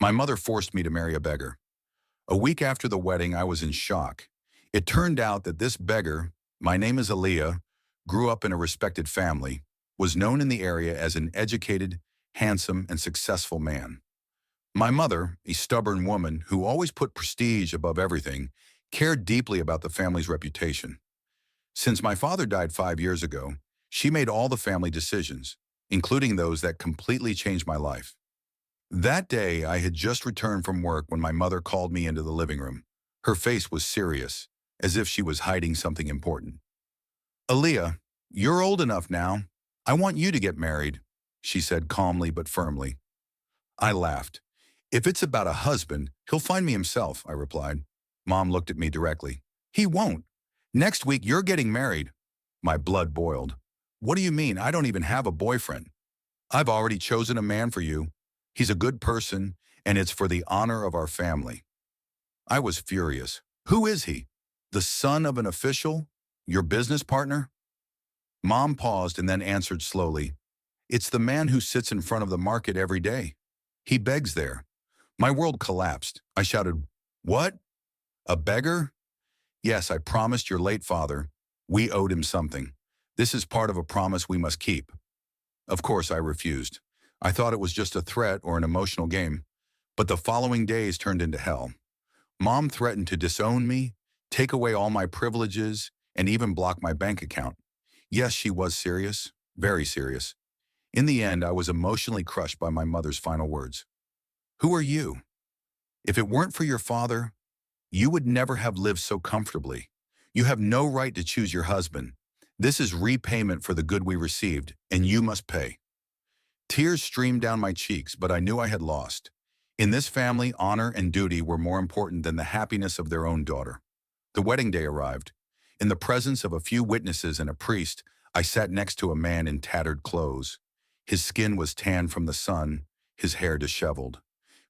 My mother forced me to marry a beggar. A week after the wedding, I was in shock. It turned out that this beggar, my name is Aaliyah, grew up in a respected family, was known in the area as an educated, handsome, and successful man. My mother, a stubborn woman who always put prestige above everything, cared deeply about the family's reputation. Since my father died 5 years ago, she made all the family decisions, including those that completely changed my life. That day, I had just returned from work when my mother called me into the living room. Her face was serious, as if she was hiding something important. Aaliyah, you're old enough now. I want you to get married, she said calmly but firmly. I laughed. If it's about a husband, he'll find me himself, I replied. Mom looked at me directly. He won't. Next week, you're getting married. My blood boiled. What do you mean? I don't even have a boyfriend. I've already chosen a man for you. He's a good person, and it's for the honor of our family. I was furious. Who is he? The son of an official? Your business partner? Mom paused and then answered slowly. It's the man who sits in front of the market every day. He begs there. My world collapsed. I shouted, What? A beggar? Yes, I promised your late father. We owed him something. This is part of a promise we must keep. Of course, I refused. I thought it was just a threat or an emotional game. But the following days turned into hell. Mom threatened to disown me, take away all my privileges, and even block my bank account. Yes, she was serious, very serious. In the end, I was emotionally crushed by my mother's final words. Who are you? If it weren't for your father, you would never have lived so comfortably. You have no right to choose your husband. This is repayment for the good we received, and you must pay. Tears streamed down my cheeks, but I knew I had lost. In this family, honor and duty were more important than the happiness of their own daughter. The wedding day arrived. In the presence of a few witnesses and a priest, I sat next to a man in tattered clothes. His skin was tanned from the sun, his hair disheveled.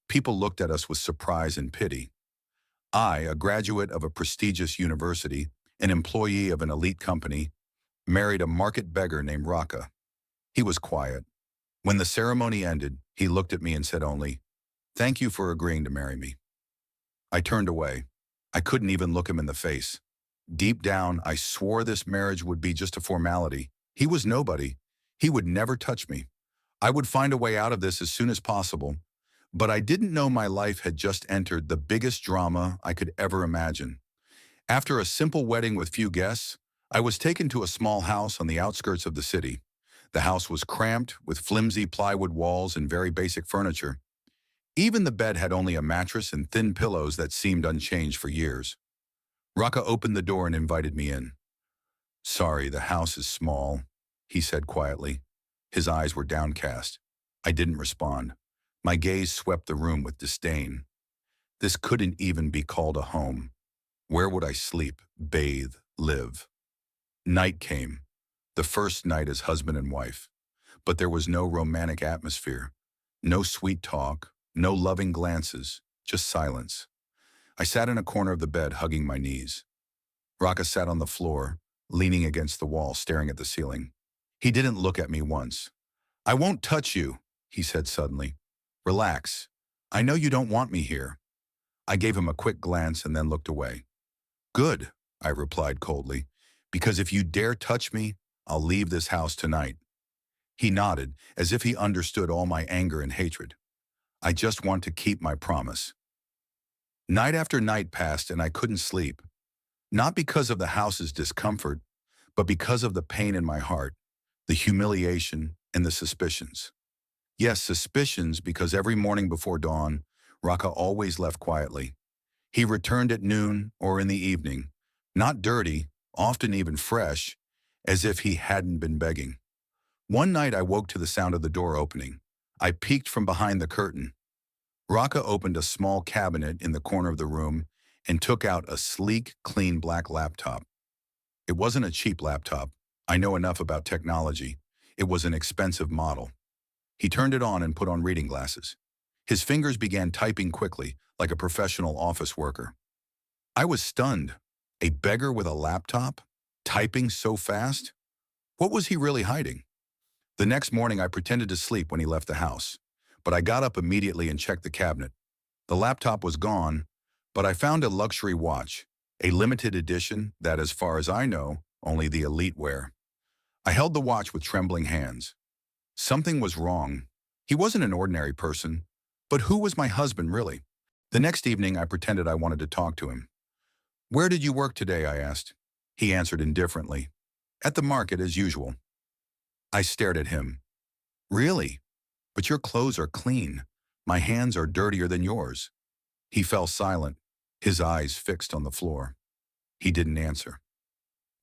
People looked at us with surprise and pity. I, a graduate of a prestigious university, an employee of an elite company, married a market beggar named Raka. He was quiet. When the ceremony ended, he looked at me and said only, Thank you for agreeing to marry me. I turned away. I couldn't even look him in the face. Deep down, I swore this marriage would be just a formality. He was nobody. He would never touch me. I would find a way out of this as soon as possible. But I didn't know my life had just entered the biggest drama I could ever imagine. After a simple wedding with few guests, I was taken to a small house on the outskirts of the city. The house was cramped, with flimsy plywood walls and very basic furniture. Even the bed had only a mattress and thin pillows that seemed unchanged for years. Raka opened the door and invited me in. Sorry, the house is small, he said quietly. His eyes were downcast. I didn't respond. My gaze swept the room with disdain. This couldn't even be called a home. Where would I sleep, bathe, live? Night came, the first night as husband and wife. But there was no romantic atmosphere, no sweet talk, no loving glances, just silence. I sat in a corner of the bed, hugging my knees. Raka sat on the floor, leaning against the wall, staring at the ceiling. He didn't look at me once. I won't touch you, he said suddenly. Relax. I know you don't want me here. I gave him a quick glance and then looked away. Good, I replied coldly, because if you dare touch me, I'll leave this house tonight. He nodded, as if he understood all my anger and hatred. I just want to keep my promise. Night after night passed and I couldn't sleep. Not because of the house's discomfort, but because of the pain in my heart, the humiliation and the suspicions. Yes, suspicions, because every morning before dawn, Raka always left quietly. He returned at noon or in the evening, not dirty, often even fresh, as if he hadn't been begging. One night I woke to the sound of the door opening. I peeked from behind the curtain. Raka opened a small cabinet in the corner of the room and took out a sleek, clean black laptop. It wasn't a cheap laptop. I know enough about technology. It was an expensive model. He turned it on and put on reading glasses. His fingers began typing quickly, like a professional office worker. I was stunned. A beggar with a laptop? Typing so fast? What was he really hiding? The next morning I pretended to sleep when he left the house. But I got up immediately and checked the cabinet. The laptop was gone, but I found a luxury watch, a limited edition that, as far as I know, only the elite wear. I held the watch with trembling hands. Something was wrong. He wasn't an ordinary person. But who was my husband, really? The next evening, I pretended I wanted to talk to him. "Where did you work today?" I asked. He answered indifferently. "At the market, as usual." I stared at him. "Really? But your clothes are clean. My hands are dirtier than yours." He fell silent, his eyes fixed on the floor. He didn't answer.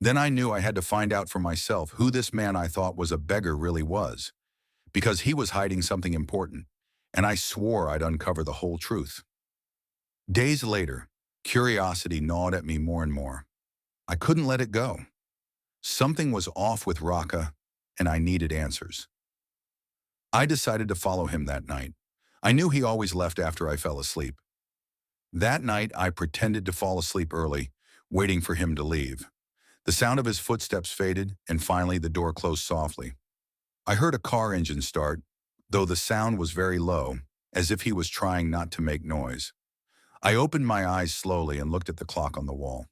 Then I knew I had to find out for myself who this man I thought was a beggar really was, because he was hiding something important, and I swore I'd uncover the whole truth. Days later, curiosity gnawed at me more and more. I couldn't let it go. Something was off with Raka, and I needed answers. I decided to follow him that night. I knew he always left after I fell asleep. That night, I pretended to fall asleep early, waiting for him to leave. The sound of his footsteps faded, and finally the door closed softly. I heard a car engine start, though the sound was very low, as if he was trying not to make noise. I opened my eyes slowly and looked at the clock on the wall.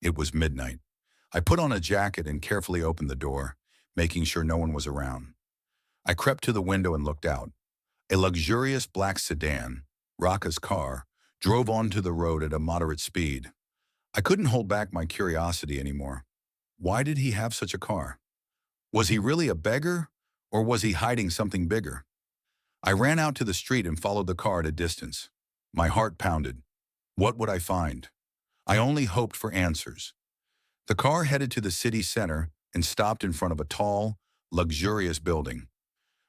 It was midnight. I put on a jacket and carefully opened the door, making sure no one was around. I crept to the window and looked out. A luxurious black sedan, Raka's car, drove onto the road at a moderate speed. I couldn't hold back my curiosity anymore. Why did he have such a car? Was he really a beggar, or was he hiding something bigger? I ran out to the street and followed the car at a distance. My heart pounded. What would I find? I only hoped for answers. The car headed to the city center and stopped in front of a tall, luxurious building.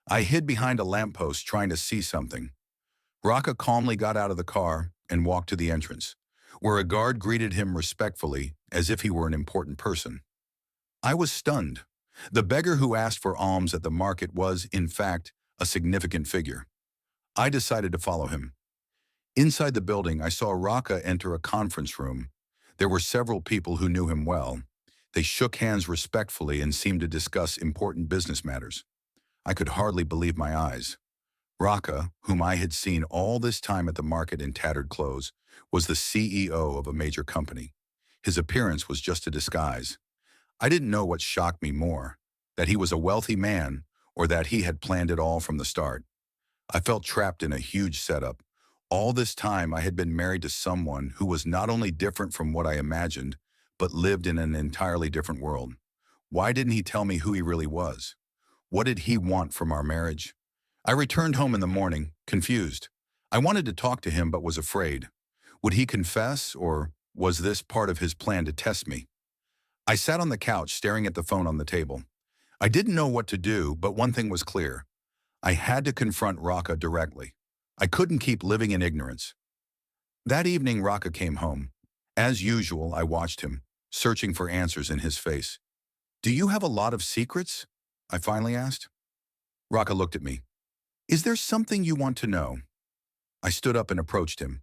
I hid behind a lamppost trying to see something. Raka calmly got out of the car and walked to the entrance, where a guard greeted him respectfully as if he were an important person. I was stunned. The beggar who asked for alms at the market was, in fact, a significant figure. I decided to follow him. Inside the building, I saw Raka enter a conference room. There were several people who knew him well. They shook hands respectfully and seemed to discuss important business matters. I could hardly believe my eyes. Raka, whom I had seen all this time at the market in tattered clothes, was the CEO of a major company. His appearance was just a disguise. I didn't know what shocked me more, that he was a wealthy man or that he had planned it all from the start. I felt trapped in a huge setup. All this time I had been married to someone who was not only different from what I imagined, but lived in an entirely different world. Why didn't he tell me who he really was? What did he want from our marriage? I returned home in the morning, confused. I wanted to talk to him but was afraid. Would he confess, or was this part of his plan to test me? I sat on the couch staring at the phone on the table. I didn't know what to do, but one thing was clear. I had to confront Raka directly. I couldn't keep living in ignorance. That evening, Raka came home. As usual, I watched him, searching for answers in his face. "Do you have a lot of secrets?" I finally asked. Raka looked at me. "Is there something you want to know?" I stood up and approached him.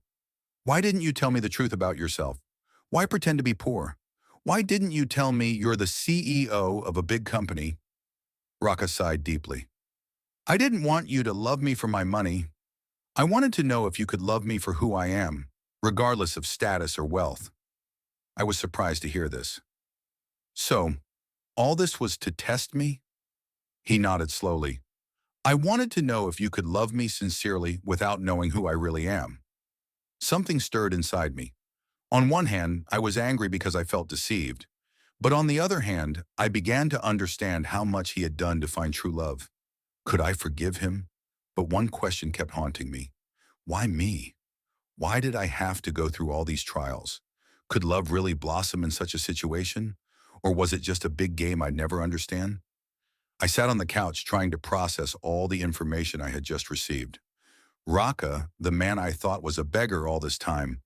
"Why didn't you tell me the truth about yourself? Why pretend to be poor? Why didn't you tell me you're the CEO of a big company?" Raka sighed deeply. "I didn't want you to love me for my money. I wanted to know if you could love me for who I am, regardless of status or wealth." I was surprised to hear this. "So, all this was to test me?" He nodded slowly. "I wanted to know if you could love me sincerely without knowing who I really am." Something stirred inside me. On one hand, I was angry because I felt deceived. But on the other hand, I began to understand how much he had done to find true love. Could I forgive him? But one question kept haunting me. Why me? Why did I have to go through all these trials? Could love really blossom in such a situation? Or was it just a big game I'd never understand? I sat on the couch trying to process all the information I had just received. Raka, the man I thought was a beggar all this time,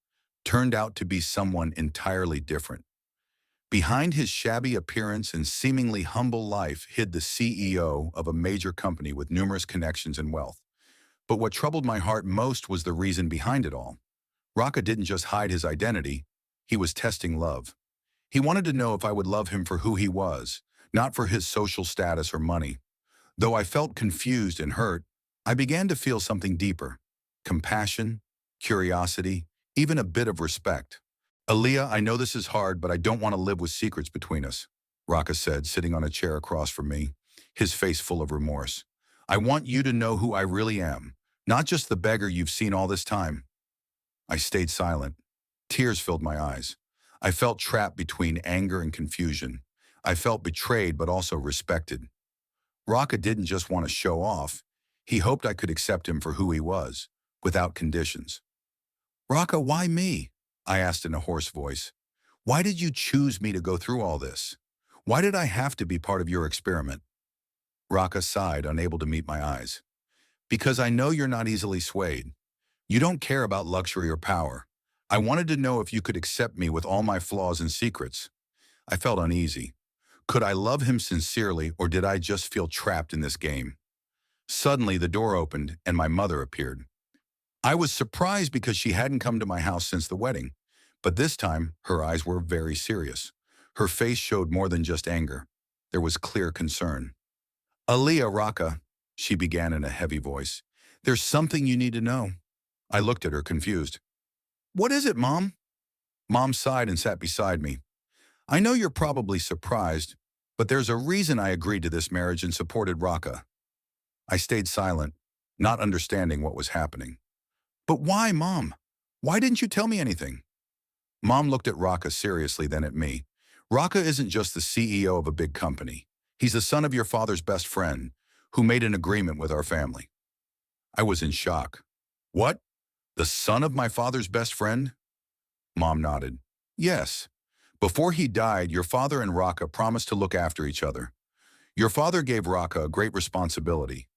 turned out to be someone entirely different. Behind his shabby appearance and seemingly humble life hid the CEO of a major company with numerous connections and wealth. But what troubled my heart most was the reason behind it all. Raka didn't just hide his identity, he was testing love. He wanted to know if I would love him for who he was, not for his social status or money. Though I felt confused and hurt, I began to feel something deeper: compassion, curiosity, even a bit of respect. Aaliyah, I know this is hard, but I don't want to live with secrets between us, Raka said, sitting on a chair across from me, his face full of remorse. I want you to know who I really am, not just the beggar you've seen all this time. I stayed silent. Tears filled my eyes. I felt trapped between anger and confusion. I felt betrayed but also respected. Raka didn't just want to show off. He hoped I could accept him for who he was, without conditions. Raka, why me? I asked in a hoarse voice. Why did you choose me to go through all this? Why did I have to be part of your experiment? Raka sighed, unable to meet my eyes. Because I know you're not easily swayed. You don't care about luxury or power. I wanted to know if you could accept me with all my flaws and secrets. I felt uneasy. Could I love him sincerely, or did I just feel trapped in this game? Suddenly, the door opened and my mother appeared. I was surprised because she hadn't come to my house since the wedding, but this time her eyes were very serious. Her face showed more than just anger. There was clear concern. Aaliyah, Raka, she began in a heavy voice. There's something you need to know. I looked at her, confused. What is it, Mom? Mom sighed and sat beside me. I know you're probably surprised, but there's a reason I agreed to this marriage and supported Raka. I stayed silent, not understanding what was happening. But why, Mom? Why didn't you tell me anything? Mom looked at Raka seriously, then at me. Raka isn't just the CEO of a big company. He's the son of your father's best friend, who made an agreement with our family. I was in shock. What? The son of my father's best friend? Mom nodded. Yes. Before he died, your father and Raka promised to look after each other. Your father gave Raka a great responsibility.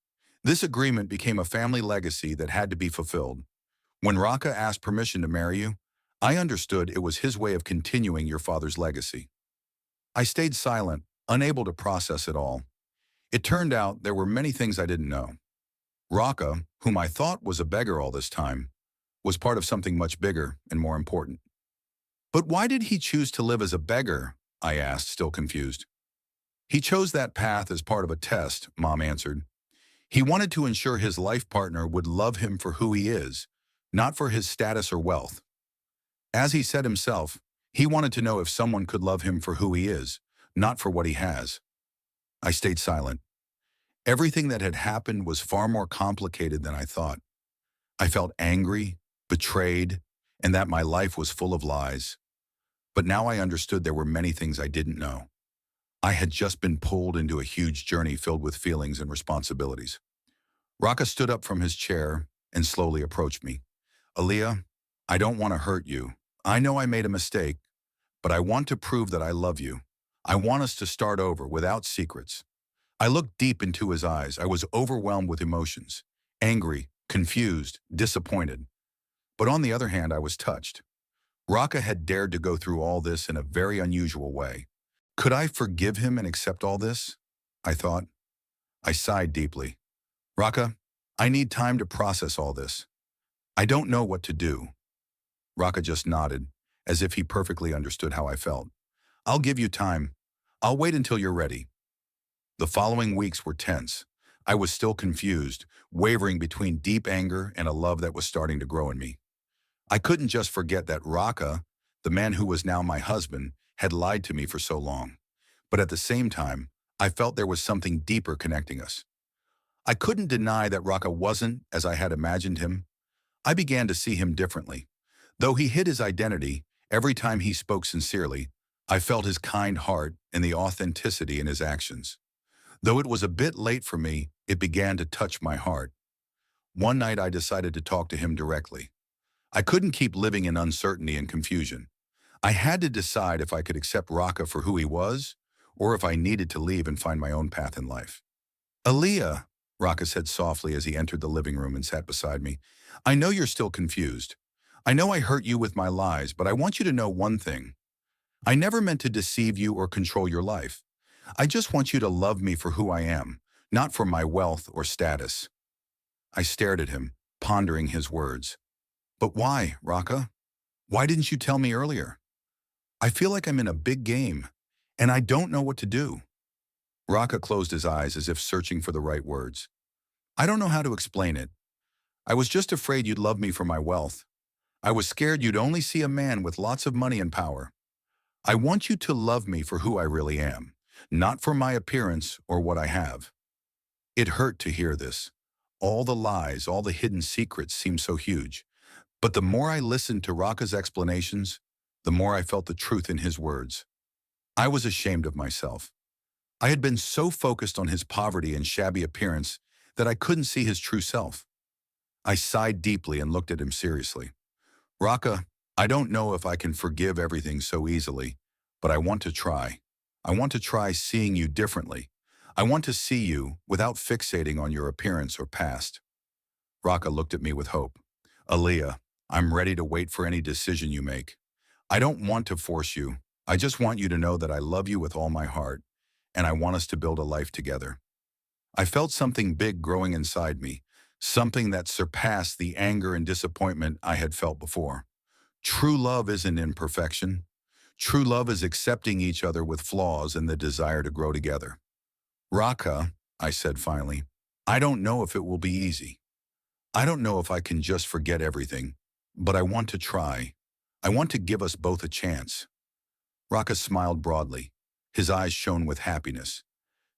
This agreement became a family legacy that had to be fulfilled. When Raka asked permission to marry you, I understood it was his way of continuing your father's legacy. I stayed silent, unable to process it all. It turned out there were many things I didn't know. Raka, whom I thought was a beggar all this time, was part of something much bigger and more important. But why did he choose to live as a beggar? I asked, still confused. He chose that path as part of a test, Mom answered. He wanted to ensure his life partner would love him for who he is, not for his status or wealth. As he said himself, he wanted to know if someone could love him for who he is, not for what he has. I stayed silent. Everything that had happened was far more complicated than I thought. I felt angry, betrayed, and that my life was full of lies. But now I understood there were many things I didn't know. I had just been pulled into a huge journey filled with feelings and responsibilities. Raka stood up from his chair and slowly approached me. Aaliyah, I don't want to hurt you. I know I made a mistake, but I want to prove that I love you. I want us to start over without secrets. I looked deep into his eyes. I was overwhelmed with emotions, angry, confused, disappointed. But on the other hand, I was touched. Raka had dared to go through all this in a very unusual way. Could I forgive him and accept all this? I thought. I sighed deeply. Raka, I need time to process all this. I don't know what to do. Raka just nodded, as if he perfectly understood how I felt. I'll give you time. I'll wait until you're ready. The following weeks were tense. I was still confused, wavering between deep anger and a love that was starting to grow in me. I couldn't just forget that Raka, the man who was now my husband, had lied to me for so long. But at the same time, I felt there was something deeper connecting us. I couldn't deny that Raka wasn't as I had imagined him. I began to see him differently. Though he hid his identity, every time he spoke sincerely, I felt his kind heart and the authenticity in his actions. Though it was a bit late for me, it began to touch my heart. One night I decided to talk to him directly. I couldn't keep living in uncertainty and confusion. I had to decide if I could accept Raka for who he was, or if I needed to leave and find my own path in life. Aaliyah, Raka said softly as he entered the living room and sat beside me, I know you're still confused. I know I hurt you with my lies, but I want you to know one thing. I never meant to deceive you or control your life. I just want you to love me for who I am, not for my wealth or status. I stared at him, pondering his words. But why, Raka? Why didn't you tell me earlier? I feel like I'm in a big game, and I don't know what to do. Raka closed his eyes as if searching for the right words. I don't know how to explain it. I was just afraid you'd love me for my wealth, I was scared you'd only see a man with lots of money and power. I want you to love me for who I really am, not for my appearance or what I have. It hurt to hear this. All the lies, all the hidden secrets seemed so huge. But the more I listened to Raka's explanations, the more I felt the truth in his words. I was ashamed of myself. I had been so focused on his poverty and shabby appearance that I couldn't see his true self. I sighed deeply and looked at him seriously. Raka, I don't know if I can forgive everything so easily, but I want to try. I want to try seeing you differently. I want to see you without fixating on your appearance or past. Raka looked at me with hope. Aaliyah, I'm ready to wait for any decision you make. I don't want to force you. I just want you to know that I love you with all my heart, and I want us to build a life together. I felt something big growing inside me, something that surpassed the anger and disappointment I had felt before. True love isn't imperfection. True love is accepting each other with flaws and the desire to grow together. Raka, I said finally, I don't know if it will be easy. I don't know if I can just forget everything, but I want to try. I want to give us both a chance. Raka smiled broadly. His eyes shone with happiness.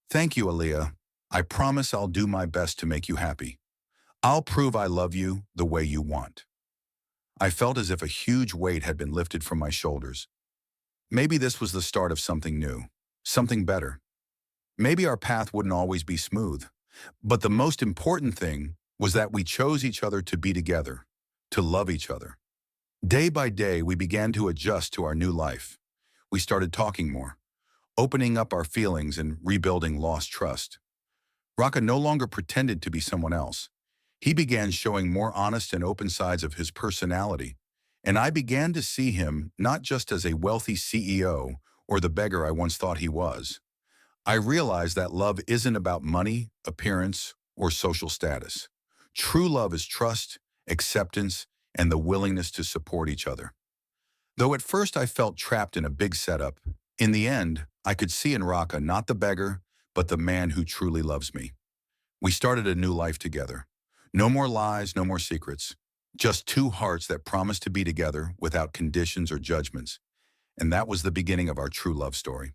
Thank you, Aaliyah. I promise I'll do my best to make you happy. I'll prove I love you the way you want. I felt as if a huge weight had been lifted from my shoulders. Maybe this was the start of something new, something better. Maybe our path wouldn't always be smooth, but the most important thing was that we chose each other to be together, to love each other. Day by day, we began to adjust to our new life. We started talking more, opening up our feelings and rebuilding lost trust. Raka no longer pretended to be someone else. He began showing more honest and open sides of his personality, and I began to see him not just as a wealthy CEO or the beggar I once thought he was. I realized that love isn't about money, appearance, or social status. True love is trust, acceptance, and the willingness to support each other. Though at first I felt trapped in a big setup, in the end, I could see in Raka not the beggar, but the man who truly loves me. We started a new life together. No more lies, no more secrets. Just two hearts that promised to be together without conditions or judgments. And that was the beginning of our true love story.